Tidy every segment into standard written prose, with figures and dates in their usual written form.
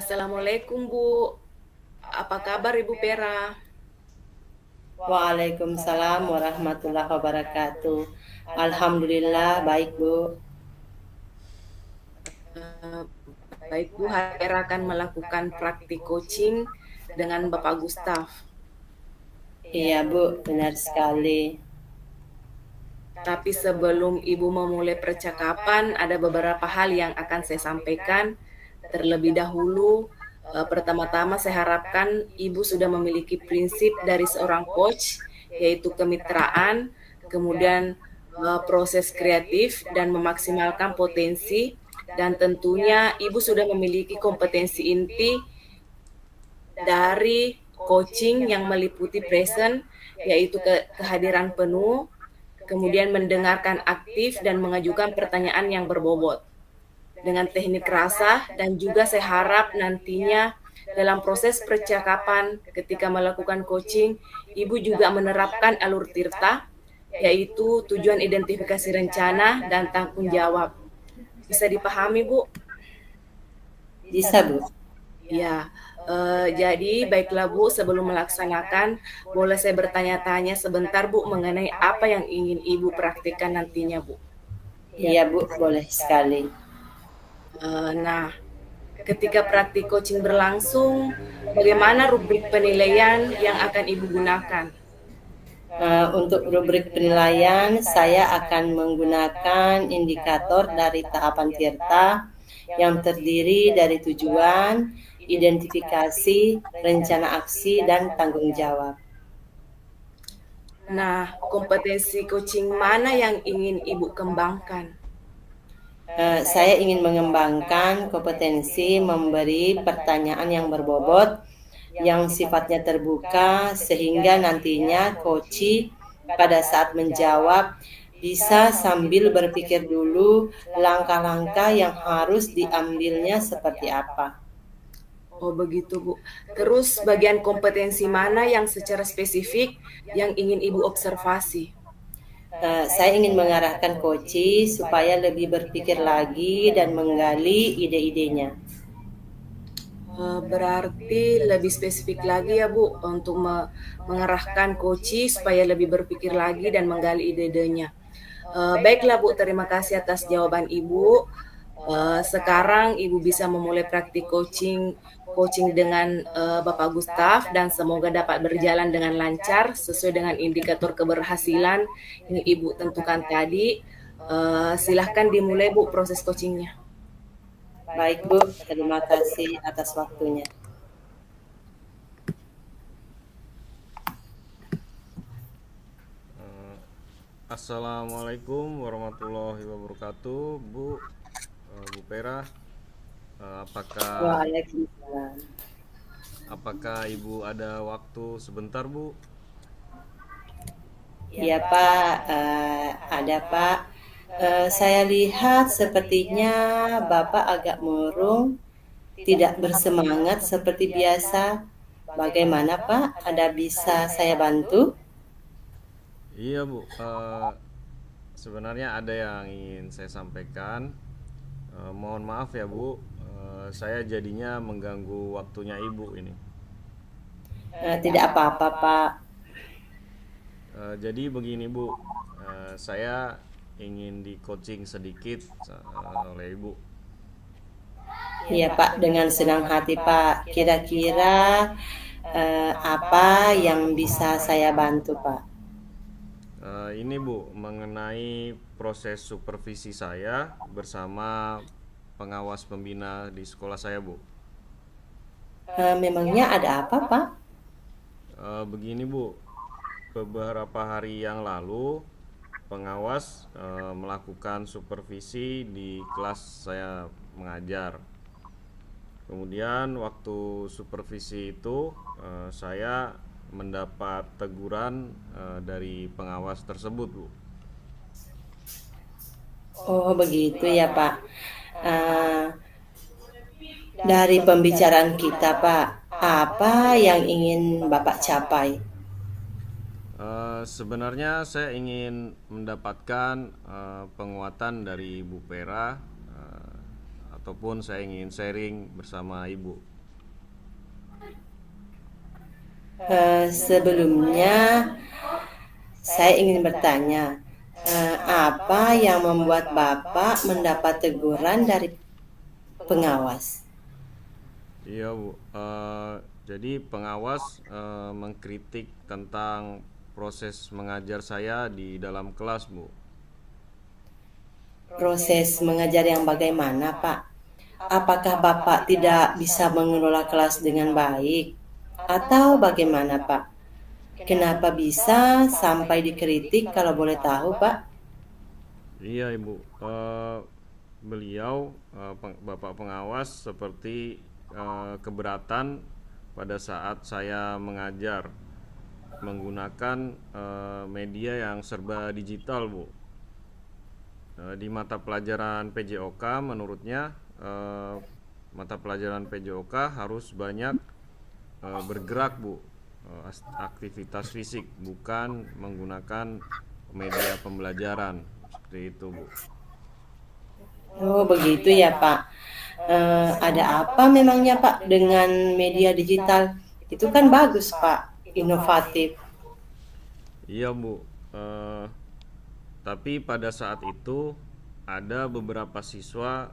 Assalamualaikum Bu, apa kabar Ibu Pera? Waalaikumsalam warahmatullahi wabarakatuh. Alhamdulillah baik Bu. Eh, Baik Bu, hari Pera akan melakukan praktik coaching dengan Bapak Gustaf. Iya Bu, benar sekali. Tapi sebelum Ibu memulai percakapan, ada beberapa hal yang akan saya sampaikan. Terlebih dahulu, pertama-tama saya harapkan Ibu sudah memiliki prinsip dari seorang coach, yaitu kemitraan, kemudian proses kreatif dan memaksimalkan potensi, dan tentunya Ibu sudah memiliki kompetensi inti dari coaching yang meliputi present, yaitu kehadiran penuh, kemudian mendengarkan aktif dan mengajukan pertanyaan yang berbobot dengan teknik rasa, dan juga saya harap nantinya dalam proses percakapan ketika melakukan coaching, Ibu juga menerapkan alur tirta, yaitu tujuan identifikasi rencana dan tanggung jawab. Bisa dipahami, Bu? Bisa Bu. Ya, jadi baiklah Bu, sebelum melaksanakan, boleh saya bertanya-tanya sebentar Bu mengenai apa yang ingin Ibu praktikkan nantinya Bu. Iya Bu, boleh sekali. Nah, ketika praktik coaching berlangsung, bagaimana rubrik penilaian yang akan Ibu gunakan? Untuk rubrik penilaian, saya akan menggunakan indikator dari tahapan tirta yang terdiri dari tujuan, identifikasi, rencana aksi, dan tanggung jawab. Nah, kompetensi coaching mana yang ingin Ibu kembangkan? Saya ingin mengembangkan kompetensi memberi pertanyaan yang berbobot, yang sifatnya terbuka, sehingga nantinya coach pada saat menjawab bisa sambil berpikir dulu langkah-langkah yang harus diambilnya seperti apa. Oh begitu Bu. Terus bagian kompetensi mana yang secara spesifik yang ingin Ibu observasi? Saya ingin mengarahkan coach supaya lebih berpikir lagi dan menggali ide-idenya. Berarti lebih spesifik lagi ya Bu untuk mengarahkan coach supaya lebih berpikir lagi dan menggali ide-idenya. Baiklah Bu, terima kasih atas jawaban Ibu. Sekarang Ibu bisa memulai praktik coaching dengan Bapak Gustaf, dan semoga dapat berjalan dengan lancar sesuai dengan indikator keberhasilan yang Ibu tentukan tadi. Silahkan dimulai Bu proses coachingnya. Baik Bu, terima kasih atas waktunya. Assalamualaikum warahmatullahi wabarakatuh, Bu Pera. Apakah Waalaikumsalam. apakah Ibu ada waktu sebentar, Bu? Iya Pak, ada Pak. Saya lihat sepertinya Bapak agak murung, tidak bersemangat seperti biasa. Bagaimana Pak? Ada bisa saya bantu? Iya, Bu. Sebenarnya ada yang ingin saya sampaikan. Mohon maaf ya, Bu. Saya jadinya mengganggu waktunya Ibu ini. Tidak apa-apa Pak. Jadi begini, Bu. Saya ingin di coaching sedikit oleh Ibu. Iya Pak, dengan senang hati Pak. Kira-kira apa yang bisa saya bantu Pak? Ini Bu, mengenai proses supervisi saya bersama pengawas pembina di sekolah saya, Bu. Memangnya ada apa Pak? Begini Bu, beberapa hari yang lalu pengawas melakukan supervisi di kelas saya mengajar. Kemudian waktu supervisi itu saya mendapat teguran dari pengawas tersebut, Bu. Oh begitu ya Pak. Eh, dari pembicaraan kita Pak, apa yang ingin Bapak capai? Sebenarnya saya ingin mendapatkan penguatan dari Bu Pera ataupun saya ingin sharing bersama Ibu. Sebelumnya saya ingin bertanya, apa yang membuat Bapak mendapat teguran dari pengawas? Iya Bu. Jadi pengawas mengkritik tentang proses mengajar saya di dalam kelas Bu. Proses mengajar yang bagaimana, Pak? Apakah Bapak tidak bisa mengelola kelas dengan baik? Atau bagaimana, Pak? Kenapa bisa sampai dikritik kalau boleh tahu, Pak? Iya Ibu. Beliau Bapak pengawas seperti keberatan pada saat saya mengajar menggunakan media yang serba digital Bu. Di mata pelajaran PJOK menurutnya mata pelajaran PJOK harus banyak bergerak Bu, aktivitas fisik, bukan menggunakan media pembelajaran seperti itu Bu. Oh, begitu ya, Pak. Ada apa memangnya, Pak, dengan media digital? Itu kan bagus, Pak, inovatif. Iya Bu. Tapi pada saat itu ada beberapa siswa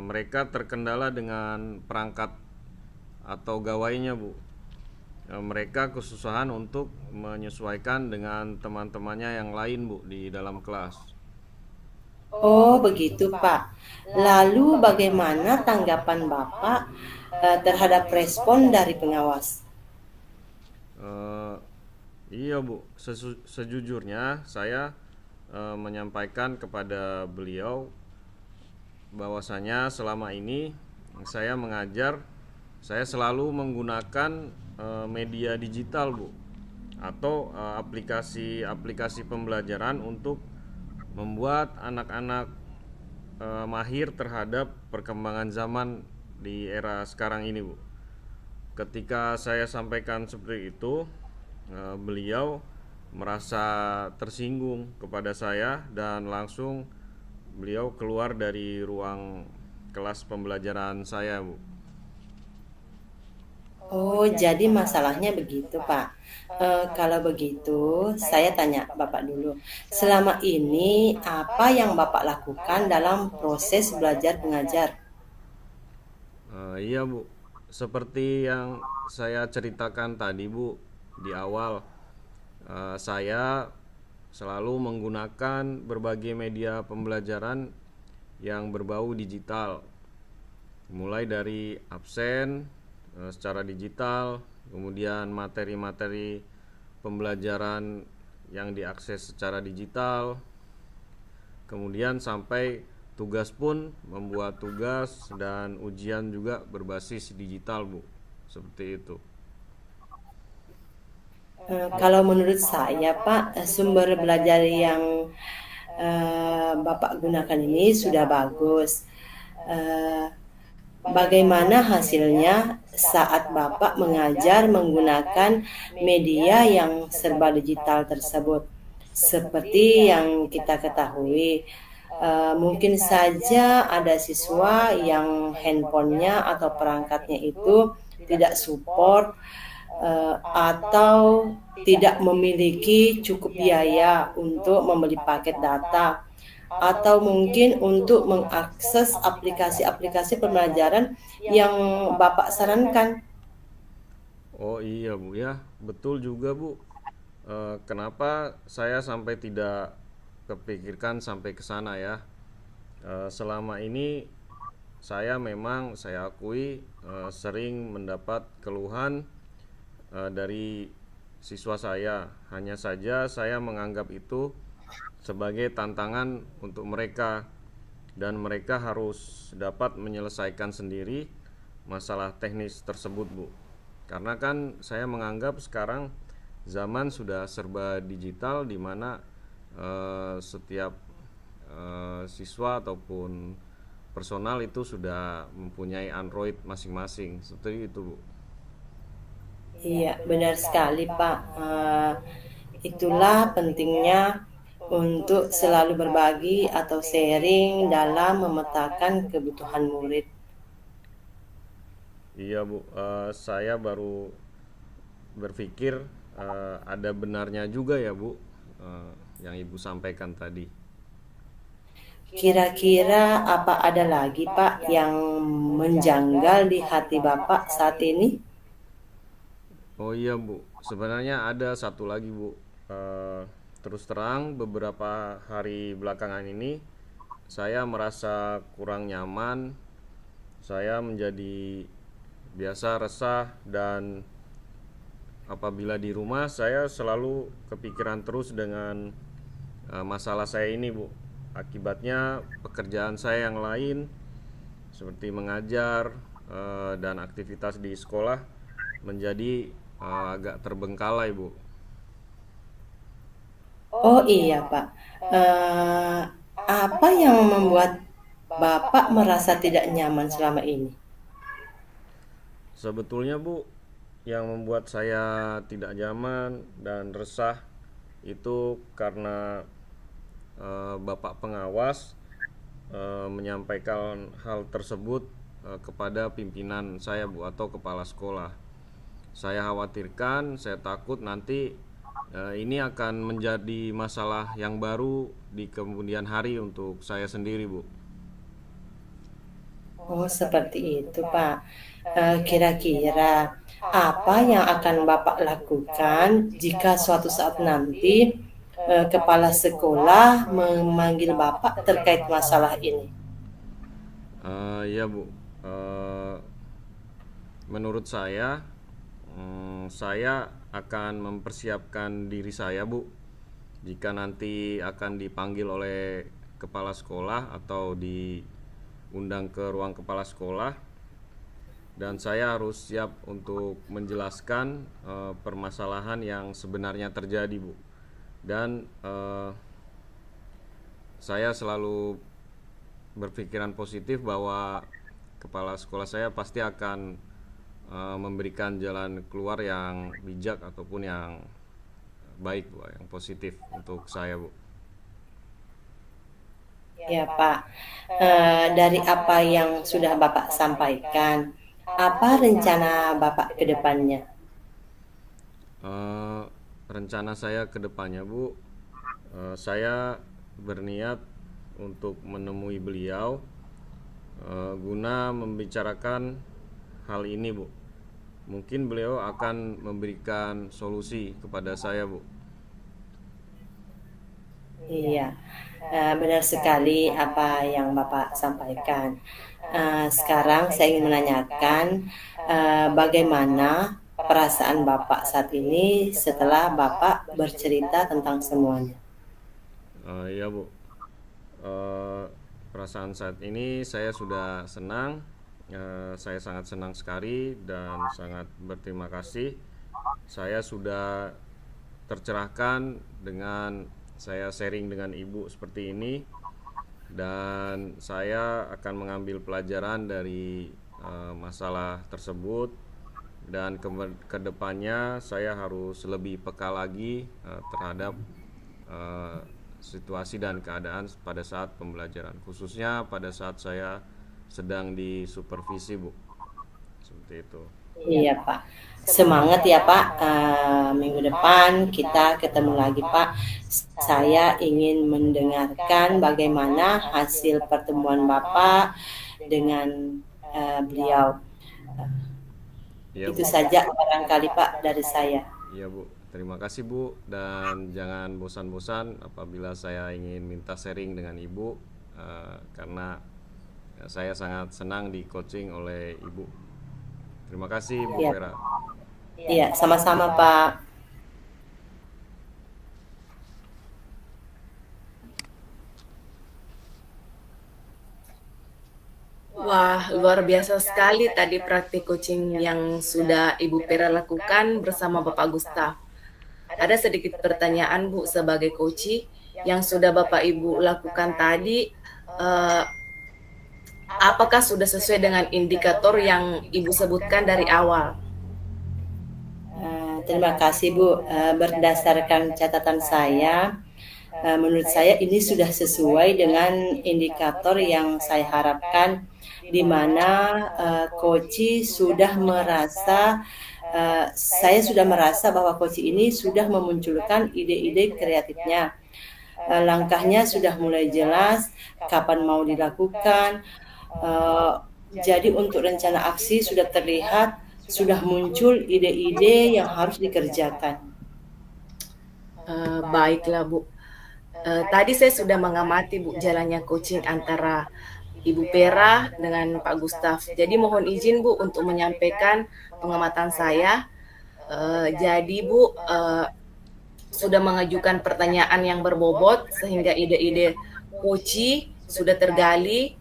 mereka terkendala dengan perangkat atau gawainya Bu. Mereka kesusahan untuk menyesuaikan dengan teman-temannya yang lain Bu di dalam kelas. Oh, begitu, Pak. Lalu bagaimana tanggapan Bapak terhadap respon dari pengawas? Eh, iya Bu, sejujurnya saya menyampaikan kepada beliau bahwasanya selama ini saya mengajar, saya selalu menggunakan media digital Bu, atau aplikasi-aplikasi pembelajaran untuk membuat anak-anak mahir terhadap perkembangan zaman di era sekarang ini Bu. Ketika saya sampaikan seperti itu, beliau merasa tersinggung kepada saya dan langsung beliau keluar dari ruang kelas pembelajaran saya Bu. Oh, jadi masalahnya begitu, Pak. Kalau begitu, saya tanya Bapak dulu. Selama ini, apa yang Bapak lakukan dalam proses belajar mengajar? Iya Bu, seperti yang saya ceritakan tadi Bu di awal, saya selalu menggunakan berbagai media pembelajaran yang berbau digital, mulai dari absen secara digital, kemudian materi-materi pembelajaran yang diakses secara digital, kemudian sampai tugas pun membuat tugas dan ujian juga berbasis digital Bu, seperti itu. Kalau menurut saya, Pak, sumber belajar yang Bapak gunakan ini sudah bagus. Eh, Bagaimana hasilnya saat Bapak mengajar menggunakan media yang serba digital tersebut? Seperti yang kita ketahui, mungkin saja ada siswa yang handphonenya atau perangkatnya itu tidak support atau tidak memiliki cukup biaya untuk membeli paket data atau mungkin untuk mengakses aplikasi-aplikasi pembelajaran yang Bapak sarankan. Oh iya Bu ya, betul juga Bu. Kenapa saya sampai tidak kepikirkan sampai ke sana ya? Selama ini saya akui sering mendapat keluhan dari siswa saya. Hanya saja saya menganggap itu sebagai tantangan untuk mereka dan mereka harus dapat menyelesaikan sendiri masalah teknis tersebut Bu. Karena kan saya menganggap sekarang zaman sudah serba digital di mana setiap siswa ataupun personal itu sudah mempunyai Android masing-masing. Seperti itu Bu. Iya, benar sekali, Pak. Itulah pentingnya untuk selalu berbagi atau sharing dalam memetakan kebutuhan murid. Iya Bu, saya baru berpikir ada benarnya juga ya Bu, yang Ibu sampaikan tadi. Kira-kira apa ada lagi Pak yang menjanggal di hati Bapak saat ini? Oh iya Bu, sebenarnya ada satu lagi Bu. Eh, Terus terang beberapa hari belakangan ini saya merasa kurang nyaman. Saya menjadi biasa resah dan apabila di rumah saya selalu kepikiran terus dengan masalah saya ini Bu. Akibatnya pekerjaan saya yang lain seperti mengajar dan aktivitas di sekolah menjadi agak terbengkalai Bu. Oh iya Pak, Eh, apa yang membuat Bapak merasa tidak nyaman selama ini? Sebetulnya Bu, yang membuat saya tidak nyaman dan resah itu karena Bapak pengawas menyampaikan hal tersebut kepada pimpinan saya Bu atau kepala sekolah. Saya khawatirkan, saya takut nanti ini akan menjadi masalah yang baru di kemudian hari untuk saya sendiri Bu. Oh seperti itu Pak. Kira-kira apa yang akan Bapak lakukan jika suatu saat nanti kepala sekolah memanggil Bapak terkait masalah ini? Ya Bu, Eh, menurut saya akan mempersiapkan diri saya Bu. Jika nanti akan dipanggil oleh kepala sekolah atau diundang ke ruang kepala sekolah, dan saya harus siap untuk menjelaskan permasalahan yang sebenarnya terjadi Bu. Dan saya selalu berpikiran positif bahwa kepala sekolah saya pasti akan memberikan jalan keluar yang bijak ataupun yang baik Bu, yang positif untuk saya Bu. Ya Pak, dari apa yang sudah Bapak sampaikan, apa rencana Bapak ke depannya? Eh, Rencana saya ke depannya Bu, saya berniat untuk menemui beliau guna membicarakan hal ini Bu. Mungkin beliau akan memberikan solusi kepada saya Bu. Iya, benar sekali apa yang Bapak sampaikan. Sekarang saya ingin menanyakan bagaimana perasaan Bapak saat ini setelah Bapak bercerita tentang semuanya. Iya Bu. Eh, Perasaan saat ini saya sudah senang. Saya sangat senang sekali dan sangat berterima kasih. Saya sudah tercerahkan dengan saya sharing dengan Ibu seperti ini, dan saya akan mengambil pelajaran dari masalah tersebut, dan ke depannya saya harus lebih peka lagi terhadap eh, situasi dan keadaan pada saat pembelajaran, khususnya pada saat saya sedang di supervisi Bu, seperti itu. Iya Pak, semangat ya Pak. Minggu depan kita ketemu lagi Pak. Saya ingin mendengarkan bagaimana hasil pertemuan Bapak dengan beliau. Iya Itu Bu. saja barangkali Pak dari saya. Iya Bu, terima kasih Bu, dan jangan bosan-bosan apabila saya ingin minta sharing dengan Ibu, karena saya sangat senang di coaching oleh Ibu. Terima kasih Bu Iya, Vera. iya, sama-sama Pak. Wah, luar biasa sekali tadi praktik coaching yang sudah Ibu Pera lakukan bersama Bapak Gustaf. Ada sedikit pertanyaan Bu sebagai coach yang sudah Bapak Ibu lakukan tadi, eh, apakah sudah sesuai dengan indikator yang Ibu sebutkan dari awal? Terima kasih Bu. Berdasarkan catatan saya, Menurut saya ini sudah sesuai dengan indikator yang saya harapkan, di mana Koci sudah merasa saya sudah merasa bahwa Koci ini sudah memunculkan ide-ide kreatifnya. Langkahnya sudah mulai jelas, kapan mau dilakukan. Jadi untuk rencana aksi sudah terlihat, sudah muncul ide-ide yang harus dikerjakan. Baiklah Bu. Tadi saya sudah mengamati Bu jalannya coaching antara Ibu Pera dengan Pak Gustaf. Jadi mohon izin Bu untuk menyampaikan pengamatan saya. Jadi Bu sudah mengajukan pertanyaan yang berbobot sehingga ide-ide coaching sudah tergali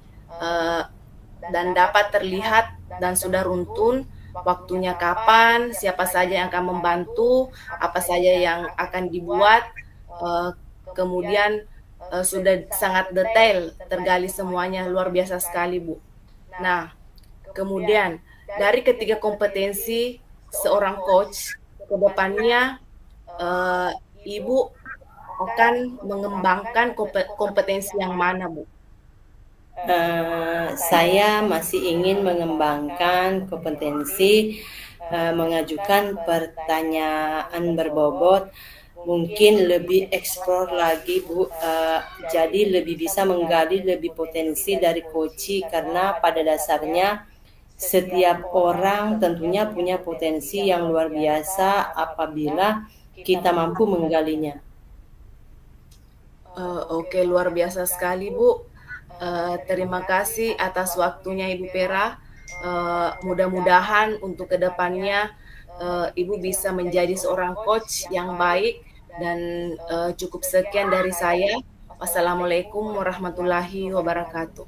dan dapat terlihat dan sudah runtun waktunya kapan, siapa saja yang akan membantu, apa saja yang akan dibuat, kemudian sudah sangat detail tergali semuanya, luar biasa sekali Bu. Nah, kemudian dari ketiga kompetensi seorang coach ke depannya Ibu akan mengembangkan kompetensi yang mana Bu? Saya masih ingin mengembangkan kompetensi mengajukan pertanyaan berbobot, mungkin lebih eksplor lagi Bu, jadi lebih bisa menggali lebih potensi dari Koci, karena pada dasarnya setiap orang tentunya punya potensi yang luar biasa apabila kita mampu menggalinya. Oke, luar biasa sekali Bu. Terima kasih atas waktunya Ibu Pera. Mudah-mudahan untuk kedepannya Ibu bisa menjadi seorang coach yang baik dan cukup sekian dari saya. Wassalamualaikum warahmatullahi wabarakatuh.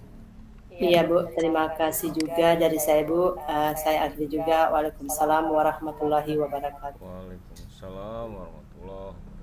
Iya Bu, terima kasih juga dari saya Bu. Saya akhiri juga. Waalaikumsalam warahmatullahi wabarakatuh. Waalaikumsalam warahmatullahi wabarakatuh.